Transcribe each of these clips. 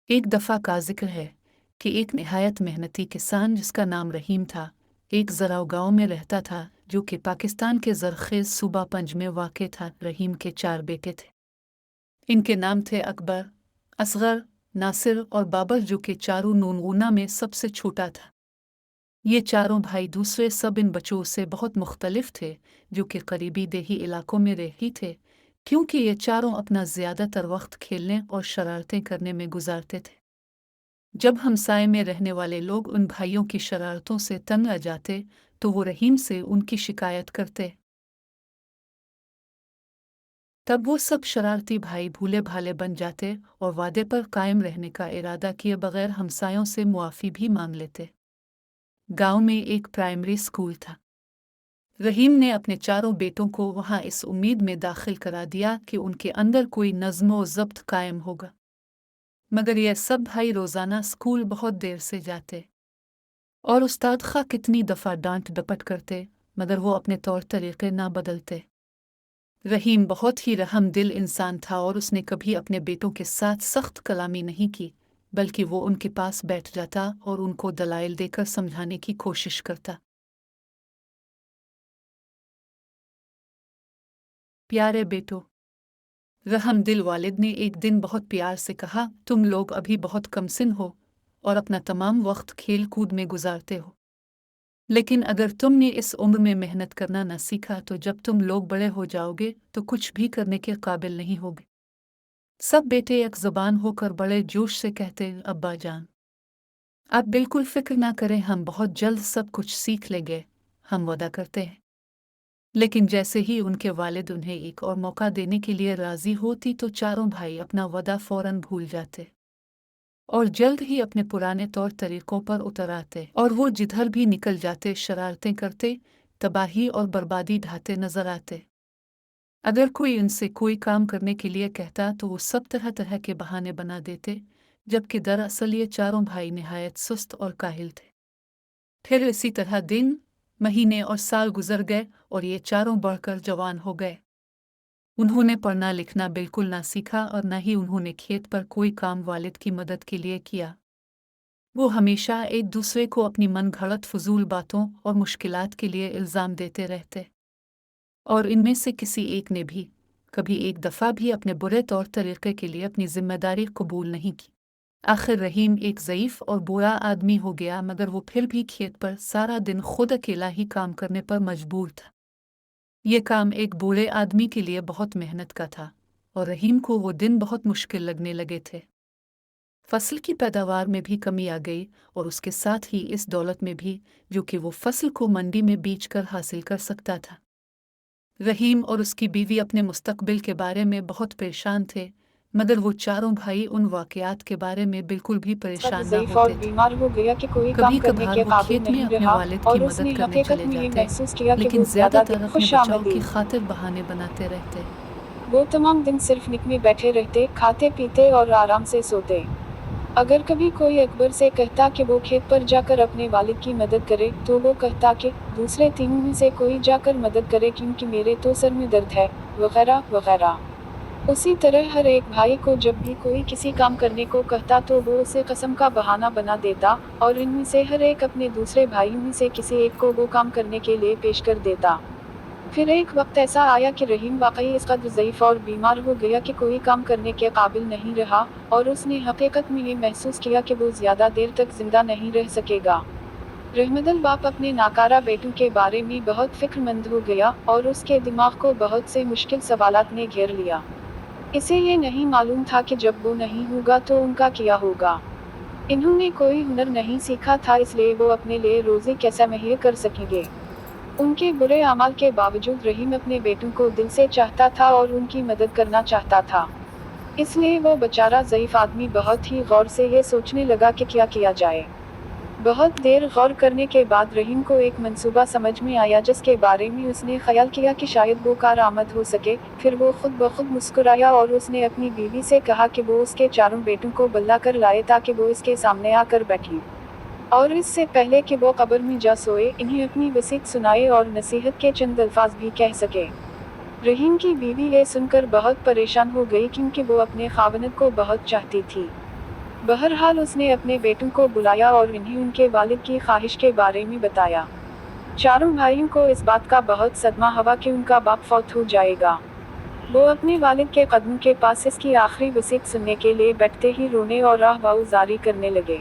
एक दफ़ा का जिक्र है कि एक निहायत मेहनती किसान जिसका नाम रहीम था, एक ज़राव गांव में रहता था जो कि पाकिस्तान के ज़रखेज़ सूबा पंज में वाक़ था। रहीम के 4 बेटे थे। इनके नाम थे अकबर, असगर, नासिर और बाबर, जो कि चारों नूनगुना में सबसे छोटा था। ये चारों भाई दूसरे सब इन बच्चों से बहुत मुख्तलिफ थे, जो कि करीबी देही इलाकों में रहती थे, क्योंकि ये चारों अपना ज़्यादातर वक्त खेलने और शरारतें करने में गुजारते थे। जब हमसाए में रहने वाले लोग उन भाइयों की शरारतों से तंग आ जाते तो वो रहीम से उनकी शिकायत करते। तब वो सब शरारती भाई भूले भाले बन जाते और वादे पर कायम रहने का इरादा किए बगैर हमसायों से मुआफ़ी भी मांग लेते। गांव में एक प्राइमरी स्कूल था। रहीम ने अपने चारों बेटों को वहां इस उम्मीद में दाखिल करा दिया कि उनके अंदर कोई नज़्म व ज़ब्त कायम होगा। मगर यह सब भाई रोज़ाना स्कूल बहुत देर से जाते और उस्ताद खा कितनी दफ़ा डांट डपट करते, मगर वो अपने तौर तरीक़े ना बदलते। रहीम बहुत ही रहम दिल इंसान था और उसने कभी अपने बेटों के साथ सख्त कलामी नहीं की, बल्कि वो उनके पास बैठ जाता और उनको दलाइल देकर समझाने की कोशिश करता। प्यारे बेटो, रहम दिल वालिद ने एक दिन बहुत प्यार से कहा, तुम लोग अभी बहुत कमसिन हो और अपना तमाम वक्त खेल कूद में गुजारते हो। लेकिन अगर तुमने इस उम्र में मेहनत करना न सीखा तो जब तुम लोग बड़े हो जाओगे तो कुछ भी करने के काबिल नहीं होगे। सब बेटे एक ज़बान होकर बड़े जोश से कहते, अब्बा जान, आप बिल्कुल फिक्र ना करें, हम बहुत जल्द सब कुछ सीख लेंगे, हम वादा करते हैं। लेकिन जैसे ही उनके वालिद उन्हें एक और मौका देने के लिए राज़ी होती तो चारों भाई अपना वादा फ़ौरन भूल जाते और जल्द ही अपने पुराने तौर तरीक़ों पर उतर आते और वो जिधर भी निकल जाते शरारतें करते, तबाही और बर्बादी ढाते नजर आते। अगर कोई उनसे कोई काम करने के लिए कहता तो वो सब तरह तरह के बहाने बना देते, जबकि दरअसल ये चारों भाई निहायत सुस्त और काहिल थे। फिर इसी तरह दिन, महीने और साल गुजर गए और ये चारों बढ़कर जवान हो गए। उन्होंने पढ़ना लिखना बिल्कुल ना सीखा और न ही उन्होंने खेत पर कोई काम वालिद की मदद के लिए किया। वो हमेशा एक दूसरे को अपनी मन घड़त फजूल बातों और मुश्किलात के लिए इल्ज़ाम देते रहते और इनमें से किसी एक ने भी कभी एक दफ़ा भी अपने बुरे तौर तरीक़े के लिए अपनी जिम्मेदारी कबूल नहीं की। आखिर रहीम एक ज़ईफ़ और बुरा आदमी हो गया, मगर वो फिर भी खेत पर सारा दिन खुद अकेला ही काम करने पर मजबूर था। ये काम एक बूढ़े आदमी के लिए बहुत मेहनत का था और रहीम को वो दिन बहुत मुश्किल लगने लगे थे। फसल की पैदावार में भी कमी आ गई और उसके साथ ही इस दौलत में भी जो कि वो फसल को मंडी में बेचकर हासिल कर सकता था। रहीम और उसकी बीवी अपने मुस्तकबिल के बारे में बहुत परेशान थे, मगर वो चारों भाई उन वाक़यात के बारे में बिल्कुल भी परेशान ना ज़ईफ़ और होते थे। बीमार हो गया कि कोई काम कभी करने कभार के वो काबिल खेत में नहीं अपने रहा वालिद की और मदद उसने करने हकीकत चले में ये जाते, महसूस किया कि लेकिन वो ज़्यादा ज़्यादातर अपने बचाव खुशामदी। की खातिर बहाने बनाते रहते। वो तमाम दिन सिर्फ निक में बैठे रहते, खाते पीते और आराम से सोते। अगर कभी कोई अकबर से कहता कि वो खेत पर जाकर अपने वालिद की मदद करे, तो वो कहता कि दूसरे तीनों में से कोई जाकर मदद करे क्योंकि मेरे तो सर में दर्द है, वगैरह वगैरह। उसी तरह हर एक भाई को जब भी कोई किसी काम करने को कहता तो वो उसे कसम का बहाना बना देता और इनमें से हर एक अपने दूसरे भाइयों में से किसी एक को वो काम करने के लिए पेश कर देता। फिर एक वक्त ऐसा आया कि रहीम वाकई इस कदर ज़ईफ़ और बीमार हो गया कि कोई काम करने के काबिल नहीं रहा और उसने हकीकत में ये महसूस किया कि वो ज़्यादा देर तक जिंदा नहीं रह सकेगा। रहमदल बाप अपने नाकारा बेटों के बारे में बहुत फिक्रमंद हो गया और उसके दिमाग को बहुत से मुश्किल सवालात ने घेर लिया। इसे ये नहीं मालूम था कि जब वो नहीं होगा तो उनका क्या होगा। इन्होंने कोई हुनर नहीं सीखा था, इसलिए वो अपने लिए रोज़ी कैसे मुहैया कर सकेंगे। उनके बुरे अमाल के बावजूद रहीम अपने बेटों को दिल से चाहता था और उनकी मदद करना चाहता था। इसलिए वो बेचारा ज़ईफ़ आदमी बहुत ही गौर से ये सोचने लगा कि क्या किया जाए। बहुत देर गौर करने के बाद रहीम को एक मंसूबा समझ में आया जिसके बारे में उसने ख्याल किया कि शायद वो कारआमद हो सके। फिर वो खुद ब खुद मुस्कुराया और उसने अपनी बीवी से कहा कि वो उसके चारों बेटों को बुला कर लाए ताकि वो इसके सामने आकर बैठें और इससे पहले कि वो कब्र में जा सोए, इन्हें अपनी वसीयत सुनाए और नसीहत के चंद अल्फाज भी कह सके। रहीम की बीवी ये सुनकर बहुत परेशान हो गई क्योंकि वो अपने खावनद को बहुत चाहती थी। बहरहाल उसने अपने बेटों को बुलाया और इन्हें उनके वालिद की ख्वाहिश के बारे में बताया। चारों भाइयों को इस बात का बहुत सदमा हुआ कि उनका बाप फौत हो जाएगा। वो अपने वालिद के कदमों के पास इसकी आखिरी वसीयत सुनने के लिए बैठते ही रोने और आह जारी करने लगे।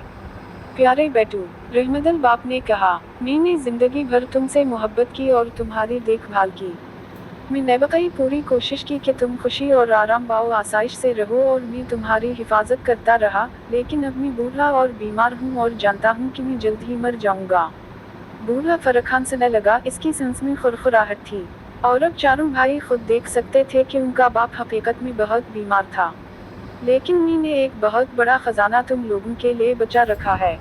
प्यारे बेटू, रहमदल बाप ने कहा, मैंने जिंदगी भर तुमसे मोहब्बत की और तुम्हारी देखभाल की। मैंने बकई पूरी कोशिश की कि तुम खुशी और आराम बाओ आसाइश से रहो और मैं तुम्हारी हिफाजत करता रहा, लेकिन अब मैं बूढ़ा और बीमार हूँ और जानता हूँ कि मैं जल्द ही मर जाऊँगा। बूढ़ा फर्रुख खान सुनने लगा। इसकी सांस में खुरखुराहट थी और अब चारों भाई खुद देख सकते थे कि उनका बाप हकीकत में बहुत बीमार था। लेकिन मैंने एक बहुत बड़ा खजाना तुम लोगों के लिए बचा रखा है,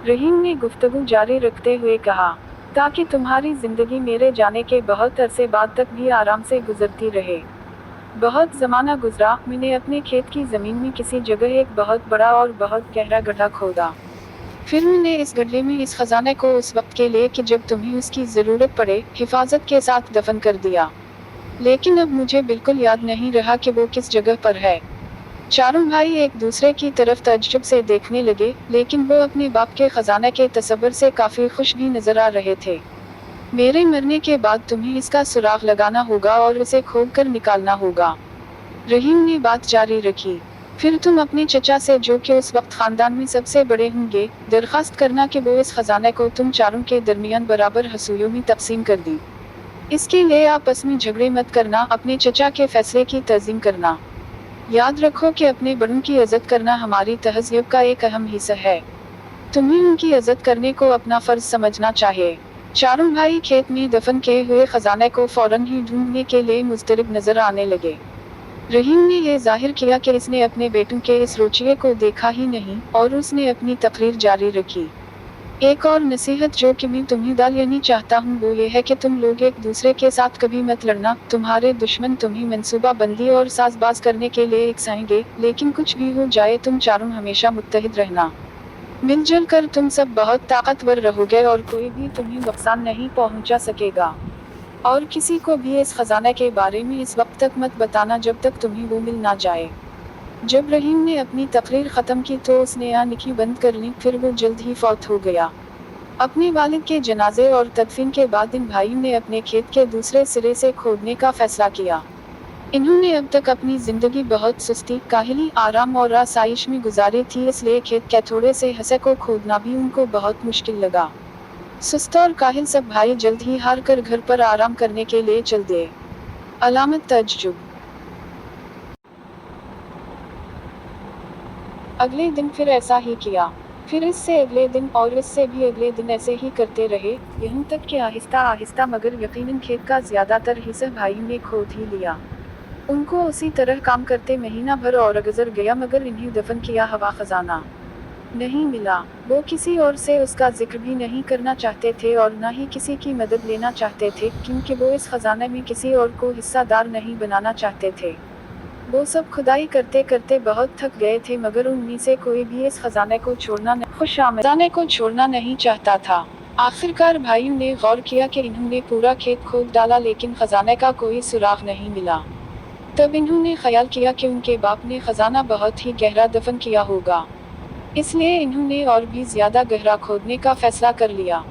रहीम ने गुफ्तगू जारी रखते हुए कहा, ताकि तुम्हारी जिंदगी मेरे जाने के बहुत अरसे बाद तक भी आराम से गुजरती रहे। बहुत ज़माना गुजरा, मैंने अपने खेत की ज़मीन में किसी जगह एक बहुत बड़ा और बहुत गहरा गड्ढा खोदा। फिर मैंने इस गड्ढे में इस खजाने को उस वक्त के लिए कि जब तुम्हें उसकी ज़रूरत पड़े हिफाजत के साथ दफन कर दिया। लेकिन अब मुझे बिल्कुल याद नहीं रहा कि वो किस जगह पर है। चारों भाई एक दूसरे की तरफ ताज्जुब से देखने लगे, लेकिन वो अपने बाप के खजाने के तसव्वुर से काफ़ी खुश भी नजर आ रहे थे। मेरे मरने के बाद तुम्हें इसका सुराग लगाना होगा और उसे खोद कर निकालना होगा, रहीम ने बात जारी रखी। फिर तुम अपने चचा से, जो कि उस वक्त खानदान में सबसे बड़े होंगे, दरखास्त करना कि वो इस खजाने को तुम चारों के दरमियान बराबर हसूयों में तकसीम कर दी। इसके लिए आपस में झगड़े मत करना, अपने चचा के फैसले की तज़ीम करना। याद रखो कि अपने बड़ों की इज्जत करना हमारी तहज़ीब का एक अहम हिस्सा है। तुम्हें उनकी इज्जत करने को अपना फ़र्ज समझना चाहिए। चारों भाई खेत में दफन किए हुए खजाने को फौरन ही ढूंढने के लिए मुस्तरब नजर आने लगे। रहीम ने यह जाहिर किया कि इसने अपने बेटों के इस रोचिये को देखा ही नहीं और उसने अपनी तकरीर जारी रखी। एक और नसीहत जो कि मैं तुम्हें डालनी चाहता हूँ वो ये है कि तुम लोग एक दूसरे के साथ कभी मत लड़ना। तुम्हारे दुश्मन तुम्हें मंसूबा बंदी और साजबाज करने के लिए उकसाएंगे, लेकिन कुछ भी हो जाए तुम चारों हमेशा मुत्तहिद रहना। मिलजुल कर तुम सब बहुत ताकतवर रहोगे और कोई भी तुम्हें नुकसान नहीं पहुंचा सकेगा। और किसी को भी इस खजाने के बारे में इस वक्त तक मत बताना जब तक तुम्हें वो मिल ना जाए। जब रहीम ने अपनी तकरीर ख़त्म की तो उसने आँखें बंद कर ली। फिर वो जल्द ही फौत हो गया। अपने वालिद के जनाजे और तदफीन के बाद इन भाइयों ने अपने खेत के दूसरे सिरे से खोदने का फैसला किया। इन्होंने अब तक अपनी ज़िंदगी बहुत सुस्ती, काहली, आराम और आसाइश में गुजारी थी, इसलिए खेत के थोड़े से हिस्से को खोदना भी उनको बहुत मुश्किल लगा। सुस्त और काहिल सब भाई जल्द ही हार कर घर पर आराम करने के लिए चल दिए। अलामत तज्जुब। अगले दिन फिर ऐसा ही किया। फिर इससे अगले दिन और इससे भी अगले दिन ऐसे ही करते रहे, यहाँ तक कि आहिस्ता आहिस्ता मगर यकीनन खेत का ज़्यादातर हिस्सा भाइयों ने खोद ही लिया। उनको उसी तरह काम करते महीना भर और गुजर गया, मगर इन्हें दफन किया हुआ खजाना नहीं मिला। वो किसी और से उसका जिक्र भी नहीं करना चाहते थे और न ही किसी की मदद लेना चाहते थे, क्योंकि वो इस खजाने में किसी और को हिस्सादार नहीं बनाना चाहते थे। वो सब खुदाई करते करते बहुत थक गए थे, मगर उनमें से कोई भी इस खजाने को छोड़ना नहीं चाहता था। आखिरकार भाइयों ने गौर किया कि इन्होंने पूरा खेत खोद डाला, लेकिन खजाने का कोई सुराग नहीं मिला। तब इन्होंने ख्याल किया कि उनके बाप ने खजाना बहुत ही गहरा दफन किया होगा, इसलिए इन्होंने और भी ज्यादा गहरा खोदने का फैसला कर लिया।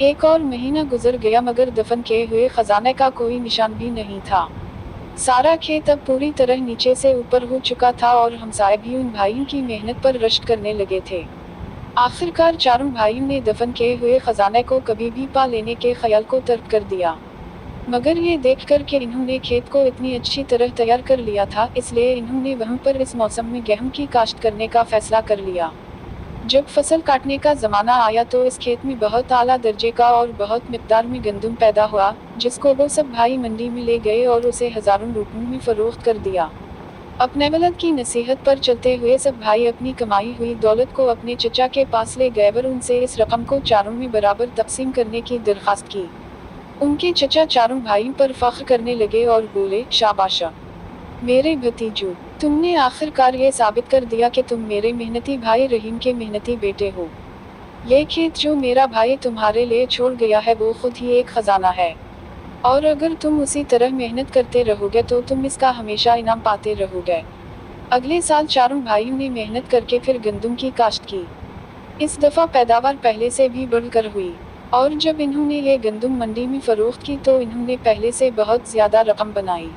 एक और महीना गुजर गया, मगर दफन किए हुए खजाने का कोई निशान भी नहीं था। सारा खेत अब पूरी तरह नीचे से ऊपर हो चुका था और हमसाए भी उन भाइयों की मेहनत पर रश्क करने लगे थे। आखिरकार चारों भाइयों ने दफन किए हुए खजाने को कभी भी पा लेने के ख्याल को तर्क कर दिया, मगर ये देखकर कि इन्होंने खेत को इतनी अच्छी तरह तैयार कर लिया था, इसलिए इन्होंने वहां पर इस मौसम में गेहूं की काश्त करने का फैसला कर लिया। जब फसल काटने का ज़माना आया तो इस खेत में बहुत आला दर्जे का और बहुत मिकदार में गंदम पैदा हुआ, जिसको वो सब भाई मंडी में ले गए और उसे हज़ारों रुपयों में फ़रोख्त कर दिया। अपने वलद की नसीहत पर चलते हुए सब भाई अपनी कमाई हुई दौलत को अपने चचा के पास ले गए और उनसे इस रकम को चारों में बराबर तकसीम करने की दरख्वास्त की। उनके चचा चारों भाइयों पर फख्र करने लगे और बोले, शाबाश मेरे भतीजों, तुमने आखिरकार ये साबित कर दिया कि तुम मेरे मेहनती भाई रहीम के मेहनती बेटे हो। ये खेत जो मेरा भाई तुम्हारे लिए छोड़ गया है वो खुद ही एक खजाना है, और अगर तुम उसी तरह मेहनत करते रहोगे तो तुम इसका हमेशा इनाम पाते रहोगे। अगले साल चारों भाइयों ने मेहनत करके फिर गंदम की काश्त की। इस दफ़ा पैदावार पहले से भी बढ़कर हुई, और जब इन्होंने ये गंदम मंडी में फरोख्त की तो इन्होंने पहले से बहुत ज़्यादा रकम बनाई।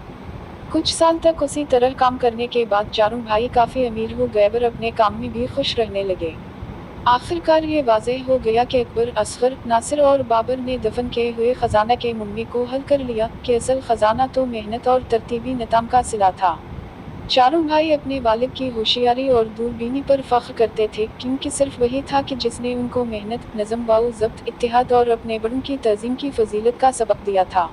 कुछ साल तक उसी तरह काम करने के बाद चारों भाई काफ़ी अमीर हो गए और अपने काम में भी खुश रहने लगे। आखिरकार ये वाज़ेह हो गया कि अकबर, असगर, नासिर और बाबर ने दफन किए हुए खजाना के मुम्मे को हल कर लिया कि असल खजाना तो मेहनत और तरतीबी निज़ाम का सिला था। चारों भाई अपने वालिद की होशियारी और दूरबीनी पर फख्र करते थे, क्योंकि सिर्फ वही था कि जिसने उनको मेहनत, नज़म व ज़ब्त, इत्तेहाद और अपने बड़ों की तज़ीम की फजीलत का सबक दिया था।